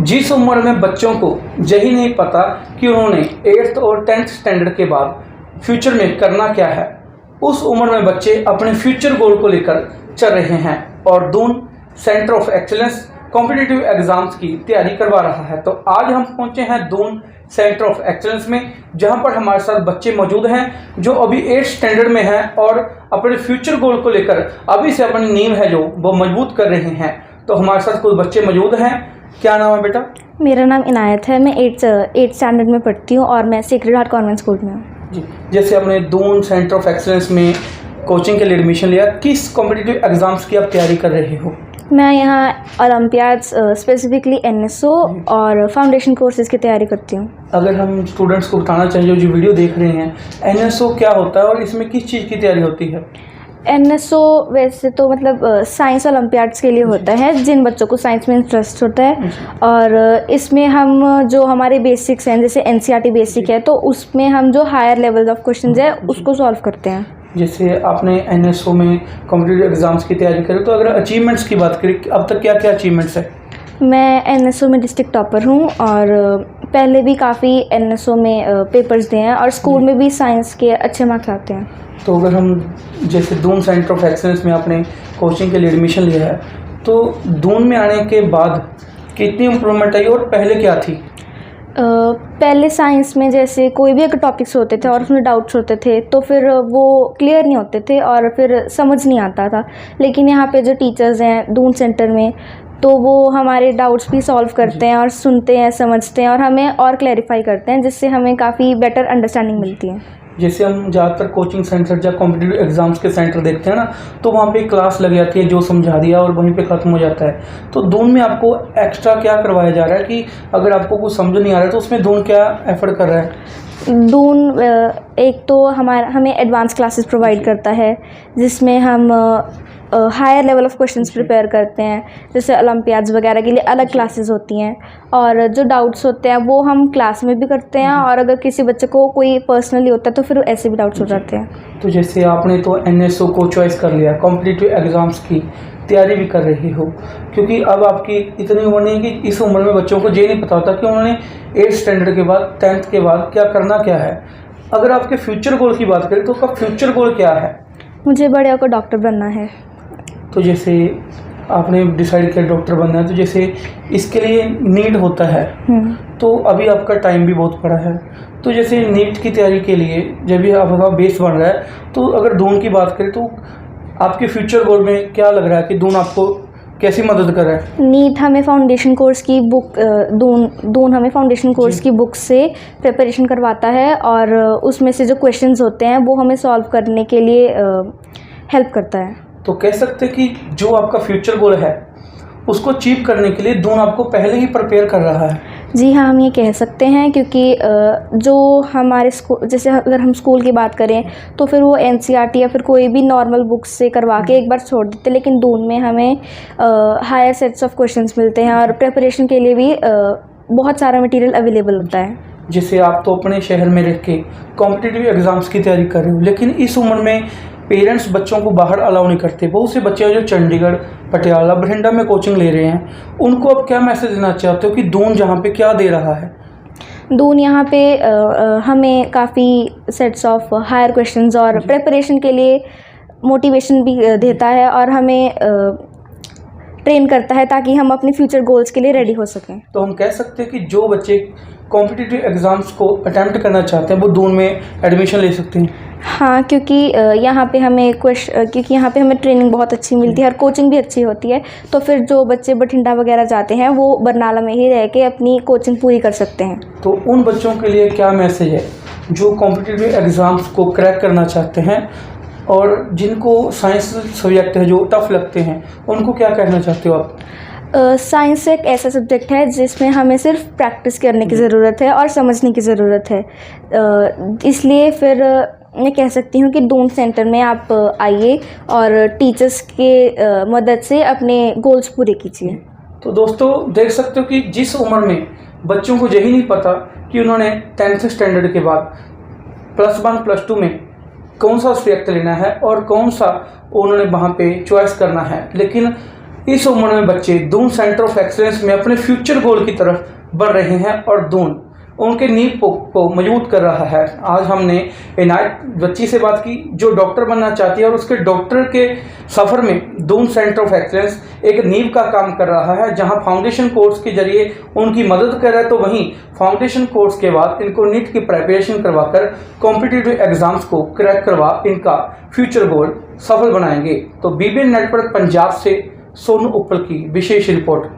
जिस उम्र में बच्चों को यही नहीं पता कि उन्होंने 8th और 10th स्टैंडर्ड के बाद फ्यूचर में करना क्या है, उस उम्र में बच्चे अपने फ्यूचर गोल को लेकर चल रहे हैं और Doon centre of excellence competitive exams की तैयारी करवा रहा है। तो आज हम पहुंचे हैं दून सेंटर ऑफ एक्सीलेंस में, जहां पर हमारे साथ बच्चे मौजूद हैं जो अभी 8th स्टैंडर्ड में हैं और अपने फ्यूचर गोल को लेकर अभी से अपनी नींव है जो वो मजबूत कर रहे हैं। तो हमारे साथ कुछ बच्चे मौजूद हैं। क्या नाम है बेटा? मेरा नाम इनायत है। मैं 8th स्टैंडर्ड में पढ़ती हूँ और मैं सेक्रेड हार्ट कॉन्वेंट स्कूल में हूँ। जी, जैसे आपने दून सेंटर ऑफ एक्सीलेंस में कोचिंग के लिए एडमिशन लिया, किस कॉम्पिटिटिव एग्जाम्स की आप तैयारी कर रहे हो? मैं यहाँ ओलंपियाड्स स्पेसिफिकली NSO और फाउंडेशन कोर्सेज की तैयारी करती हूँ। अगर हम स्टूडेंट्स को बताना चाहिए जो वीडियो देख रहे हैं, NSO क्या होता है और इसमें किस चीज़ की तैयारी होती है? NSO वैसे तो मतलब साइंस ओलंपियाड्स के लिए होता है जिन बच्चों को साइंस में इंटरेस्ट होता है, और इसमें हम जो हमारे बेसिक्स हैं जैसे NCERT बेसिक है तो उसमें हम जो हायर लेवल ऑफ क्वेश्चंस है उसको सॉल्व करते हैं। जैसे आपने NSO में कॉम्पिटिटिव एग्जाम्स की तैयारी करी, तो अगर अचीवमेंट्स की बात करें, अब तक क्या क्या अचीवमेंट्स है? मैं NSO में डिस्ट्रिक्ट टॉपर हूँ और पहले भी काफ़ी NSO में पेपर्स दिए हैं और स्कूल में भी साइंस के अच्छे मार्क्स आते हैं। तो अगर हम जैसे दून सेंटर ऑफ एक्सीलेंस में आपने कोचिंग के लिए एडमिशन लिया है, तो दून में आने के बाद कितनी इम्प्रूवमेंट आई और पहले क्या थी? पहले साइंस में जैसे कोई भी अगर टॉपिक्स होते थे और उसमें डाउट्स होते थे तो फिर वो क्लियर नहीं होते थे और फिर समझ नहीं आता था, लेकिन यहाँ पे जो टीचर्स हैं दून सेंटर में तो वो हमारे डाउट्स भी सॉल्व करते हैं और सुनते हैं, समझते हैं और हमें और क्लैरिफाई करते हैं, जिससे हमें काफ़ी बेटर अंडरस्टैंडिंग मिलती है। जैसे हम ज़्यादातर कोचिंग सेंटर या कॉम्पिटिटिव एग्जाम्स के सेंटर देखते हैं ना, तो वहाँ पे क्लास लग जाती है, जो समझा दिया और वहीं पे ख़त्म हो जाता है। तो दून में आपको एक्स्ट्रा क्या करवाया जा रहा है कि अगर आपको कुछ समझ नहीं आ रहा है तो उसमें दून क्या एफर्ट कर रहा है? दून एक तो हमें एडवांस क्लासेस प्रोवाइड करता है जिसमें हम higher level of questions prepare करते हैं, जैसे ओलंपियाड्स वगैरह के लिए अलग क्लासेस होती हैं, और जो डाउट्स होते हैं वो हम क्लास में भी करते हैं और अगर किसी बच्चे को कोई पर्सनली होता है तो फिर ऐसे भी डाउट्स हो जाते हैं। तो जैसे आपने तो NSO को चॉइस कर लिया, कॉम्पिटिटिव एग्ज़ाम्स की तैयारी भी कर रही हो, क्योंकि अब आपकी इतनी उम्र नहीं है कि इस उम्र में बच्चों को ये नहीं पता होता कि उन्होंने 8th स्टैंडर्ड के बाद 10th के बाद क्या करना क्या है। अगर आपके फ्यूचर गोल की बात करें तो आपका फ्यूचर गोल क्या है? मुझे बड़े होकर डॉक्टर बनना है। तो जैसे आपने डिसाइड किया डॉक्टर बनना है, तो जैसे इसके लिए नीट होता है, तो अभी आपका टाइम भी बहुत पड़ा है, तो जैसे नीट की तैयारी के लिए जब भी आपका बेस बन रहा है, तो अगर दून की बात करें तो आपके फ्यूचर गोल में क्या लग रहा है कि दून आपको कैसी मदद कर रहा है? नीट हमें फाउंडेशन कोर्स की बुक दून हमें फाउंडेशन कोर्स की बुक से प्रिपरेशन करवाता है और उसमें से जो क्वेश्चंस होते हैं वो हमें सॉल्व करने के लिए हेल्प करता है। तो कह सकते हैं कि जो आपका फ्यूचर गोल है उसको अचीव करने के लिए दून आपको पहले ही प्रिपेयर कर रहा है। जी हाँ, हम ये कह सकते हैं, क्योंकि जो हमारे स्कूल, जैसे अगर हम स्कूल की बात करें तो फिर वो NCERT या फिर कोई भी नॉर्मल बुक्स से करवा के एक बार छोड़ देते, लेकिन दून में हमें हायर सेट्स ऑफ क्वेश्चंस मिलते हैं और प्रिपरेशन के लिए भी बहुत सारा मटेरियल अवेलेबल होता है। जैसे आप तो अपने शहर में रह के कॉम्पिटिटिव एग्ज़ाम्स की तैयारी कर रहे हो, लेकिन इस उम्र में पेरेंट्स बच्चों को बाहर अलाउ नहीं करते। बहुत से बच्चे जो चंडीगढ़, पटियाला, बठिंडा में कोचिंग ले रहे हैं, उनको अब क्या मैसेज देना चाहते हो कि दून जहाँ पे क्या दे रहा है? दून यहाँ पे हमें काफ़ी सेट्स ऑफ हायर क्वेश्चंस और प्रिपरेशन के लिए मोटिवेशन भी देता है और हमें ट्रेन करता है ताकि हम अपने फ्यूचर गोल्स के लिए रेडी हो सकें। तो हम कह सकते हैं कि जो बच्चे कॉम्पिटिटिव एग्ज़ाम्स को अटैम्प्ट करना चाहते हैं वो दून में एडमिशन ले सकते हैं। हाँ, क्योंकि यहाँ पे हमें ट्रेनिंग बहुत अच्छी मिलती है और कोचिंग भी अच्छी होती है, तो फिर जो बच्चे बठिंडा वगैरह जाते हैं वो बरनाला में ही रह के अपनी कोचिंग पूरी कर सकते हैं। तो उन बच्चों के लिए क्या मैसेज है जो कॉम्पिटिटिव एग्ज़ाम्स को क्रैक करना चाहते हैं और जिनको साइंस सब्जेक्ट है जो टफ लगते हैं, उनको क्या कहना चाहते हो आप? साइंस एक ऐसा सब्जेक्ट है जिसमें हमें सिर्फ प्रैक्टिस करने की ज़रूरत है और समझने की ज़रूरत है, इसलिए फिर मैं कह सकती हूँ कि दून सेंटर में आप आइए और टीचर्स के मदद से अपने गोल्स पूरे कीजिए। तो दोस्तों देख सकते हो कि जिस उम्र में बच्चों को यही नहीं पता कि उन्होंने 10th स्टैंडर्ड के बाद +1 +2 में कौन सा सब्जेक्ट लेना है और कौन सा उन्होंने वहाँ पे चॉइस करना है, लेकिन इस उम्र में बच्चे दून सेंटर ऑफ एक्सीलेंस में अपने फ्यूचर गोल की तरफ बढ़ रहे हैं और दून उनके नींव को मजबूत कर रहा है। आज हमने इनायत बच्ची से बात की जो डॉक्टर बनना चाहती है और उसके डॉक्टर के सफ़र में दून सेंटर ऑफ एक्सीलेंस एक नींव का काम कर रहा है, जहां फाउंडेशन कोर्स के जरिए उनकी मदद कर रहा है। तो वहीं फाउंडेशन कोर्स के बाद इनको नीट की प्रिपरेशन करवाकर कॉम्पिटिटिव एग्जाम्स को क्रैक करवा इनका फ्यूचर गोल सफल बनाएंगे। तो BBN नेटवर्क पंजाब से सोनू उप्पल की विशेष रिपोर्ट।